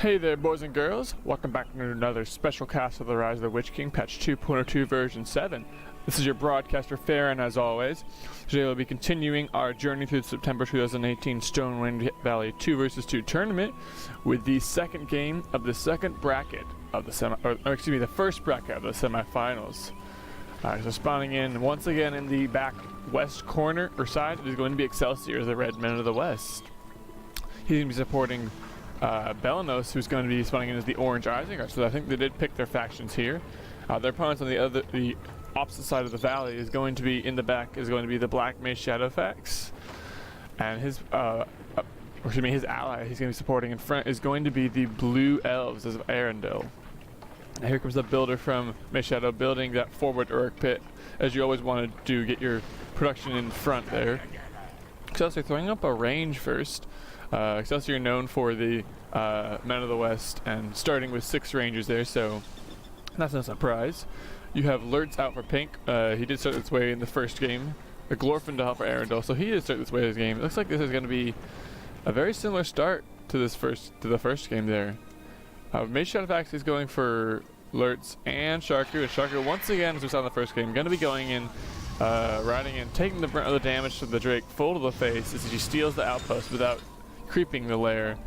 Hey there, boys and girls! Welcome back to another special cast of the Rise of the Witch King, patch 2.02 version 7. This is your broadcaster, Farron, as always. Today we'll be continuing our journey through the September 2018 Stonewain Valley 2 vs 2 tournament with the second game of the second bracket of the the first bracket of the semifinals. So spawning in once again in the back west corner or side is going to be Excelsior, the red men of the west. He's going to be supporting Belenos, who's going to be spawning in as the orange Isengard. So I think they did pick their factions here. Their opponents on the opposite side of the valley is going to be in the back is going to be the black MayShadowfax, and his his ally he's going to be supporting in front is going to be the blue Elves of Earendil. And here comes the builder from MayShadow building that forward Urk pit, as you always want to do, get your production in front there. Excelsior throwing up a range first. Excelsior known for the Men of the West and starting with 6 rangers there, so that's no surprise. You have Lurtz out for pink. He did start this way in the first game. Glorfindel for Earendil, so he did start this way in this game. It looks like this is going to be a very similar start to the first game there. MayShadowfax is going for Lurtz and Sharku, and Sharku once again, as we saw in the first game, going to be going in, riding in, taking the brunt of the damage to the Drake full to the face as he steals the outpost without creeping the lair,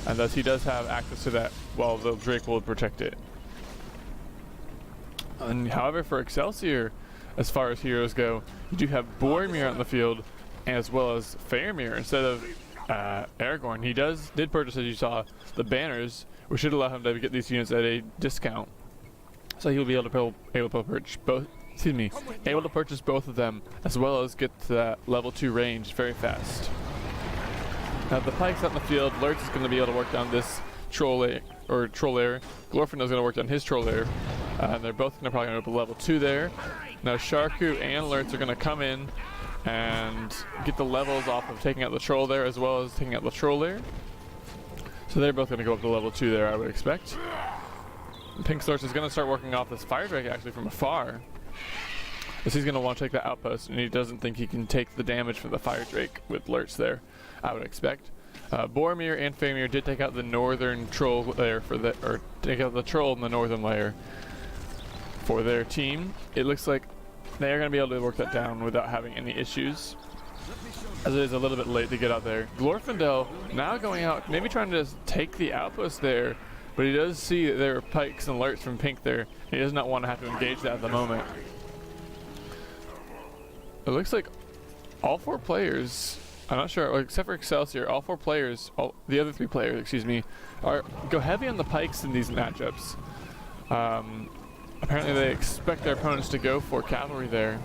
and thus he does have access to that while the Drake will protect it. And however, for Excelsior, as far as heroes go, you do have Boromir on the field as well as Faramir instead of Aragorn. He did purchase, as you saw, the banners, which should allow him to get these units at a discount. So he'll be able to purchase both. Able to purchase both of them as well as get to that level 2 range very fast. Now the pikes out in the field, Lurtz is going to be able to work down this troll lair. Glorfindel is going to work down his troll lair. They're both probably going to go to level 2 there. Now Sharku and Lurtz are going to come in and get the levels off of taking out the troll there as well as taking out the troll lair. So they're both going to go up to level 2 there, I would expect. And Pink Lurtz is going to start working off this fire drake actually from afar, because he's going to want to take the outpost, and he doesn't think he can take the damage from the fire drake with Lurtz there, I would expect. Boromir and Faramir did take out the northern troll lair take out the troll in the northern lair for their team. It looks like they are going to be able to work that down without having any issues, as it is a little bit late to get out there. Glorfindel now going out, maybe trying to just take the outpost there, but he does see that there are pikes and Lurtz from pink there. He does not want to have to engage that at the moment. It looks like all 4 players, I'm not sure, except for Excelsior, all 4 players, the other 3 players, excuse me, go heavy on the pikes in these matchups. Apparently they expect their opponents to go for cavalry there.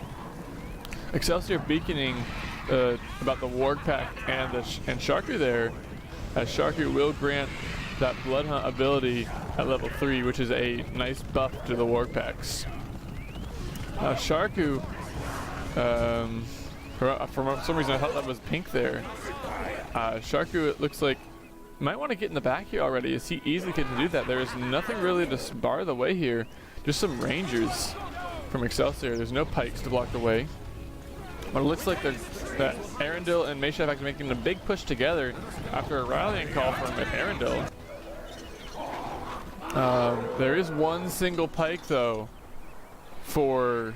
Excelsior beaconing about the Warg Pack and Sharku there, as Sharku will grant that Blood Hunt ability at level 3, which is a nice buff to the Warg Packs. Sharku, for some reason I thought that was pink there. Sharku, it looks like, might want to get in the back here already, as he easily can do that. There is nothing really to bar the way here, just some rangers from Excelsior. There's no pikes to block the way. But it looks like that Earendil and MayShadowfax are making a big push together after a rallying call from Earendil. There is one single pike though for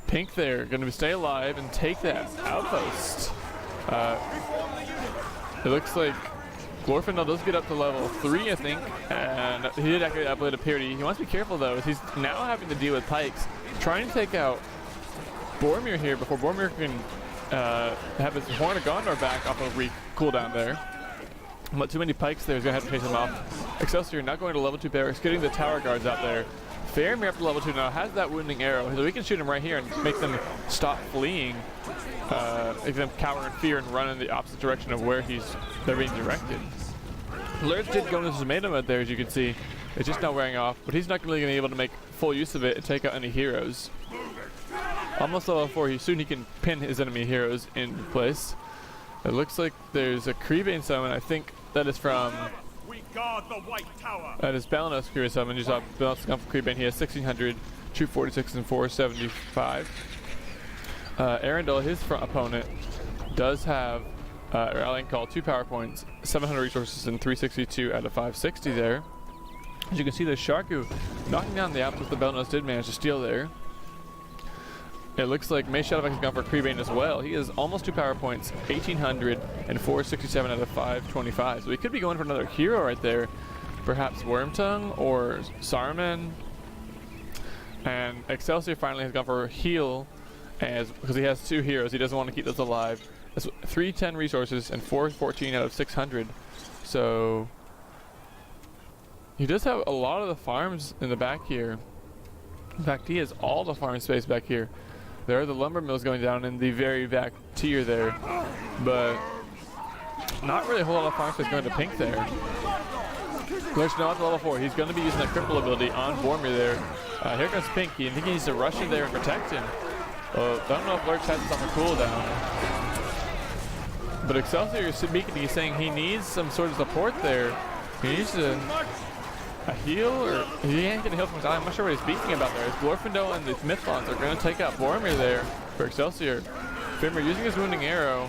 pink there, going to stay alive and take that outpost. It looks like Glorfindel does get up to level 3, I think, and he did activate upload a parity. He wants to be careful though, as he's now having to deal with pikes, trying to take out Boromir here before Boromir can have his Horn of Gondor back off of cooldown there. But too many pikes there, he's going to have to chase him off. Excelsior now going to level 2 barracks, getting the tower guards out there. Faramir up to level 2 now, has that wounding arrow, so we can shoot him right here and make them stop fleeing, make them cower in fear and run in the opposite direction of where they're being directed. Lurtz did go into tomato mode there, as you can see. It's just not wearing off, but he's not really going to be able to make full use of it and take out any heroes. Almost level 4, soon he can pin his enemy heroes in place. It looks like there's a Creebane summon, I think that is from... Guard the White Tower. That is Belenos Creebane summon. You saw Belenos come from Creebane. He has 1600, 246, and 475. Earendil, his opponent, does have rallying call, 2 power points, 700 resources, and 362 out of 560 there. As you can see, the Sharku knocking down the Alps, which the Belenos did manage to steal there. It looks like MayShadowfax has gone for Creebane as well. He has almost 2 power points, 1800 and 467 out of 525. So he could be going for another hero right there. Perhaps Wormtongue or Saruman. And Excelsior finally has gone for heal because he has 2 heroes. He doesn't want to keep those alive. That's 310 resources and 414 out of 600. So he does have a lot of the farms in the back here. In fact, he has all the farm space back here. There are the lumber mills going down in the very back tier there, but not really a whole lot of farm space going to Pink there. Lurch now at level 4. He's going to be using that cripple ability on Boromir there. Here comes Pink. I think he needs to rush in there and protect him. I don't know if Lurch has this on the cooldown. But Excelsior is speaking. He's saying he needs some sort of support there. He needs a heal, or he ain't gonna heal from his eye. I'm not sure what he's speaking about there. Glorfindel and the Mythlons are gonna take out Boromir there for Excelsior. Fimmer using his wounding arrow.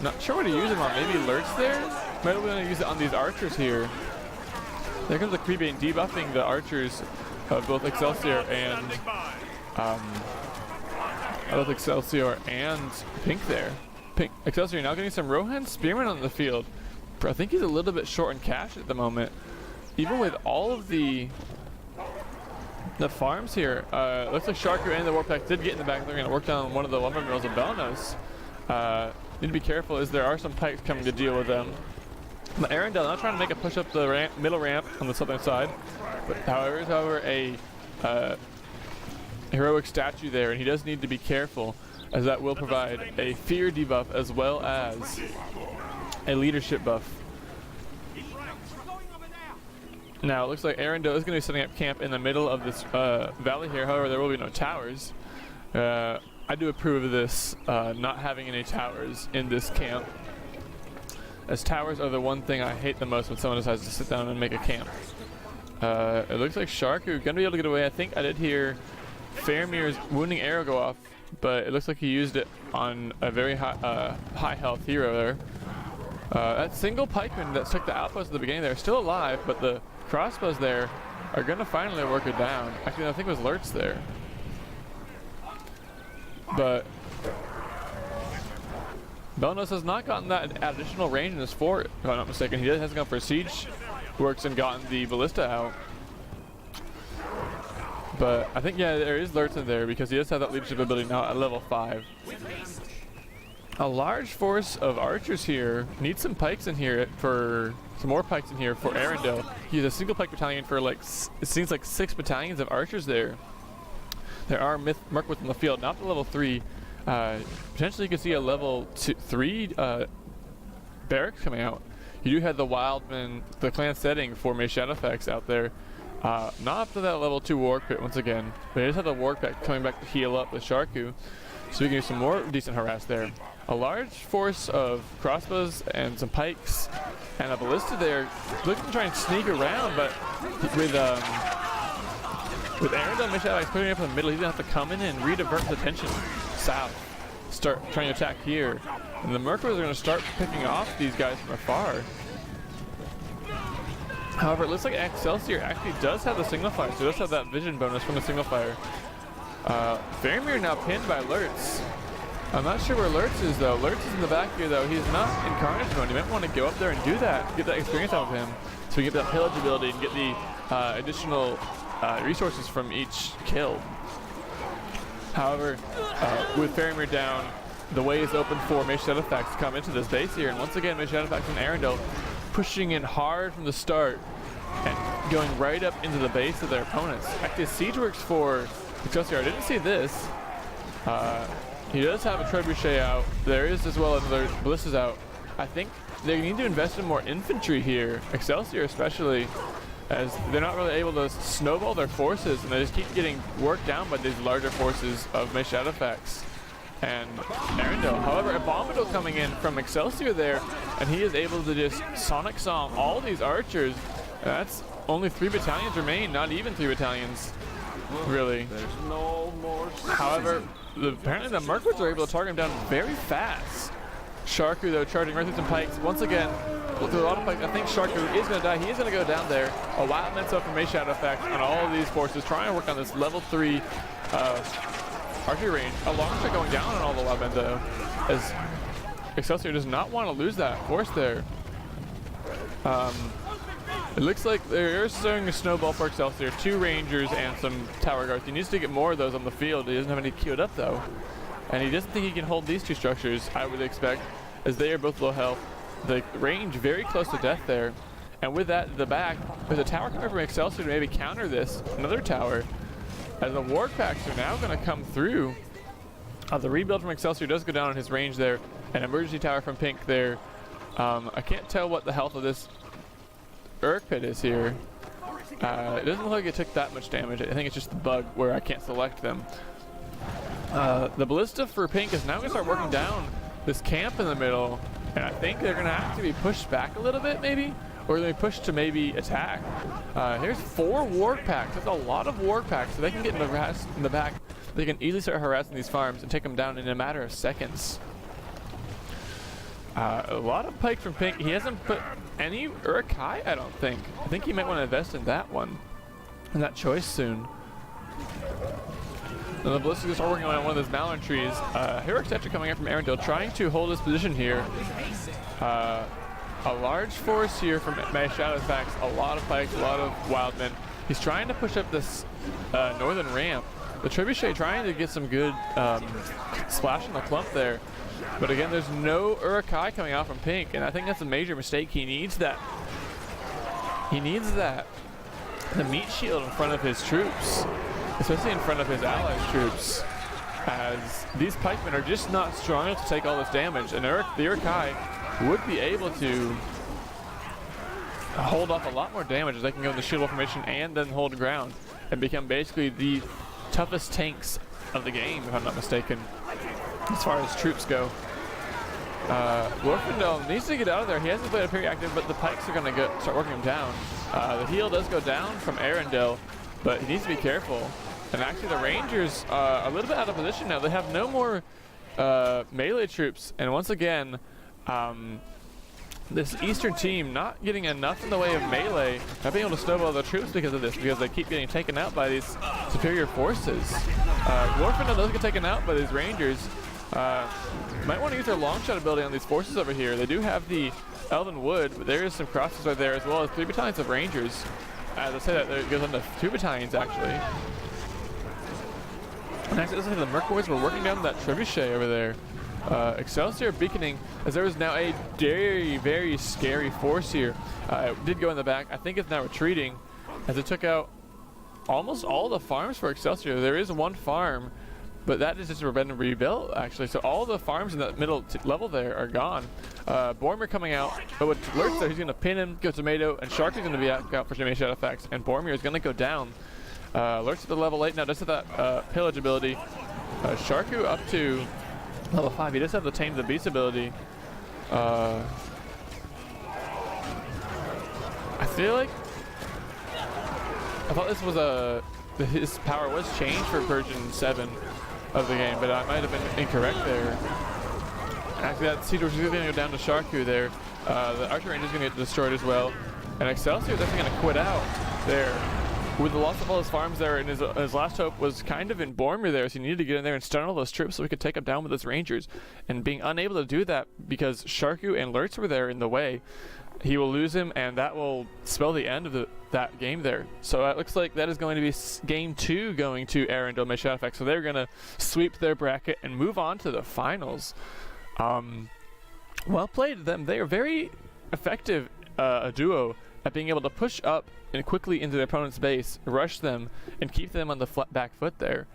Not sure what he used him on. Maybe Lurch there? Might be gonna use it on these archers here. There comes the Creebane debuffing the archers of both Excelsior and Pink there. Excelsior now getting some Rohan Spearman on the field. I think he's a little bit short in cash at the moment. Even with all of the farms here, looks like Sharku and the Warpack did get in the back. They're going to work down one of the lumber mills of Belenos. Need to be careful as there are some pikes coming to deal with them. But Earendil not trying to make a push up the middle ramp on the southern side. But however, a heroic statue there, and he does need to be careful, as that will provide a fear debuff as well as a leadership buff. Now it looks like Earendil is going to be setting up camp in the middle of this valley here. However, there will be no towers. I do approve of this, not having any towers in this camp, as towers are the one thing I hate the most when someone decides to sit down and make a camp. It looks like Sharku going to be able to get away. I think I did hear Faramir's wounding arrow go off, but it looks like he used it on a very high health hero there. That single pikeman that took the outpost at the beginning there is still alive, but the crossbows there are going to finally work it down. Actually, I think it was Lurch there. But Belenos has not gotten that additional range in his fort, if I'm not mistaken. He hasn't gone for siege works and gotten the ballista out. But I think, yeah, there is Lurch in there because he does have that leadership ability now at level 5. A large force of archers here. Needs some pikes in here for some more pikes in here for Earendil. He's a single pike battalion for like it seems like 6 battalions of archers there. There are Merkwith in the field, not the level 3. Potentially you could see a level 3 barracks coming out. You do have the Wildman, the clan setting for MayShadowfax out there. Not up to that level 2 War Pit once again, but it does have the War Pack coming back to heal up with Sharku. So we can do some more decent harass there. A large force of crossbows and some pikes and a ballista there, looking to try and sneak around, but with Earendil MayShadowfax putting it up in the middle, he's gonna have to come in and redivert his attention south. Start trying to attack here. And the Merkwas are gonna start picking off these guys from afar. However, it looks like Excelsior actually does have the signal fire, so it does have that vision bonus from the signal fire. Faramir now pinned by Lurtz. I'm not sure where Lurtz is though. Lurtz is in the back here though. He's not in Carnage mode. You might want to go up there and do that, get that experience out of him, so we get that pillage ability and get the additional resources from each kill. However, with Faramir down, the way is open for MayShadowfax to come into this base here, and once again MayShadowfax and Earendil pushing in hard from the start and going right up into the base of their opponents. Actually, siege works for Excelsior. I didn't see this. He does have a trebuchet out. There is as well another ballistas out. I think they need to invest in more infantry here, Excelsior especially, as they're not really able to snowball their forces, and they just keep getting worked down by these larger forces of MayShadowfax and Earendil. However, Abominable coming in from Excelsior there, and he is able to just Sonic Song all these archers. And that's only 3 battalions remain, not even 3 battalions, really. There's no more. However, apparently the Merkwards are able to target him down very fast. Sharku though charging right through some pikes. Once again, through a lot of pikes. I think Sharku is going to die. He is going to go down there. A wild mental from MayShadowfax on all of these forces, trying to work on this level 3 archery range. A long shot going down on all the wild men though, as Excelsior does not want to lose that force there. It looks like they're throwing a snowball for Excelsior, 2 rangers and some tower guards. He needs to get more of those on the field. He doesn't have any queued up though. And he doesn't think he can hold these 2 structures, I would expect, as they are both low health. The range very close to death there. And with that in the back, there's a tower coming from Excelsior to maybe counter this. Another tower. As the ward packs are now going to come through. The rebuild from Excelsior does go down on his range there. An emergency tower from Pink there. I can't tell what the health of this Urk pit is here. It doesn't look like it took that much damage. I think it's just the bug where I can't select them. The ballista for Pink is now going to start working down this camp in the middle, and I think they're going to have to be pushed back a little bit maybe, or they push to maybe attack. Here's 4 ward packs. That's a lot of ward packs, so they can get in the back. They can easily start harassing these farms and take them down in a matter of seconds. A lot of pike from Pink. He hasn't put any Urukai, I don't think. I think he might want to invest in that one, in that choice soon. And the Ballistic is working on one of those Malorn trees. Heroic Statue coming up from Earendil, trying to hold his position here. A large force here from MayShadowfax, a lot of pikes, a lot of wildmen. He's trying to push up this northern ramp. The Trebuchet trying to get some good splash in the clump there. But again, there's no Urukai coming out from Pink, and I think that's a major mistake. He needs that. He needs that. The meat shield in front of his troops, especially in front of his allies' troops, as these pikemen are just not strong enough to take all this damage, and the Urukai would be able to hold off a lot more damage as they can go in the shield wall formation and then hold ground and become basically the toughest tanks of the game, if I'm not mistaken, as far as troops go. Earendil needs to get out of there. He hasn't played a pretty active, but the pikes are going to start working him down. The heal does go down from Earendil, but he needs to be careful. And actually the Rangers are a little bit out of position now. They have no more melee troops, and once again, this Eastern team not getting enough in the way of melee, not being able to snowball the troops because of this, because they keep getting taken out by these superior forces. Earendil does get taken out by these Rangers. Might want to use their long shot ability on these forces over here. They do have the Elven Wood, but there is some crosses right there, as well as 3 battalions of Rangers. As I say that, it goes on to 2 battalions actually. And actually, it looks like the Mercoids were working down that Trebuchet over there. Excelsior beaconing, as there is now a very, very scary force here. It did go in the back. I think it's now retreating, as it took out almost all the farms for Excelsior. There is 1 farm, but that is just been rebuilt actually. So all the farms in that middle level there are gone. Boromir coming out, but with Lurtz there, he's going to pin him, go tomato, and Shark is going to be out for MayShadowfax, and Boromir is going to go down. Lurtz at the level 8 now, does have that pillage ability. Sharku up to level 5. He does have the Tame the Beast ability. I feel like I thought this was his power was changed for version 7 of the game, but I might have been incorrect there. Actually, that Siege is going to go down to Sharku there. The Archer Range is going to get destroyed as well, and Excelsior is definitely going to quit out there. With the loss of all his farms there, and his last hope was kind of in Boromir there, so he needed to get in there and stun all those troops so he could take him down with his Rangers. And being unable to do that because Sharku and Lurtz were there in the way, he will lose him, and that will spell the end of that game there. So it looks like that is going to be game 2 going to Earendil MayShadowfax. So they're going to sweep their bracket and move on to the finals. Well played to them. They are very effective, a duo, at being able to push up and quickly into their opponent's base, rush them, and keep them on the back foot there.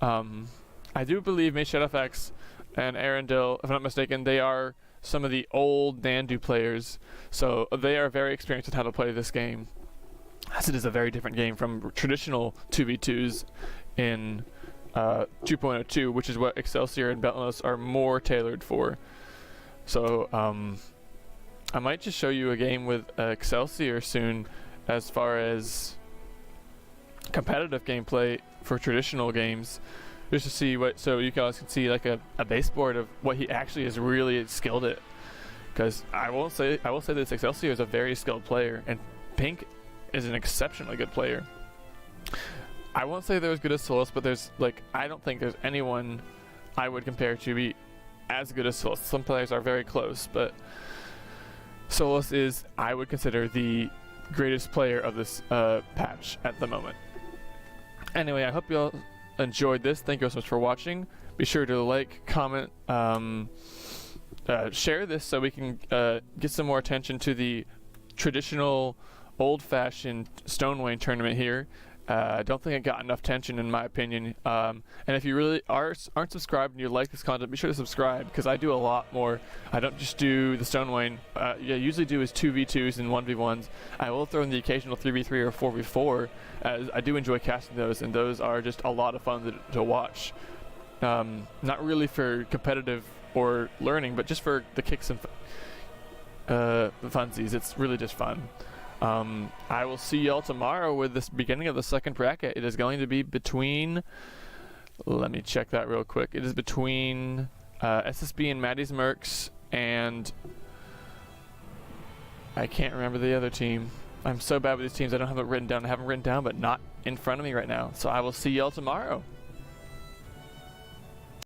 I do believe MayShadowfax and Earendil, if I'm not mistaken, they are some of the old Nandu players, so they are very experienced in how to play this game, as it is a very different game from traditional 2v2s in 2.02, which is what Excelsior and Belenos are more tailored for. So I might just show you a game with Excelsior soon as far as competitive gameplay for traditional games, just to see what, so you guys can see like a baseboard of what he actually is really skilled at. Because I will say this Excelsior is a very skilled player, and Pink is an exceptionally good player. I won't say they're as good as Solus, but there's like, I don't think there's anyone I would compare to be as good as Solus. Some players are very close, but Solus is, I would consider, the greatest player of this patch at the moment. Anyway, I hope you all enjoyed this. Thank you so much for watching. Be sure to like, comment, share this so we can get some more attention to the traditional old-fashioned Stonewain tournament here. I don't think it got enough attention in my opinion, and if you really aren't subscribed and you like this content, be sure to subscribe, because I do a lot more. I don't just do the Stonewain. I usually do is 2v2s and 1v1s. I will throw in the occasional 3v3 or 4v4, as I do enjoy casting those, and those are just a lot of fun to watch. Not really for competitive or learning, but just for the kicks and funsies. It's really just fun. I will see y'all tomorrow with this beginning of the second bracket. It is going to be between, let me check that real quick. It is between SSB and Maddie's Mercs, and I can't remember the other team. I'm so bad with these teams, I don't have it written down. I have them written down, but not in front of me right now. So I will see y'all tomorrow.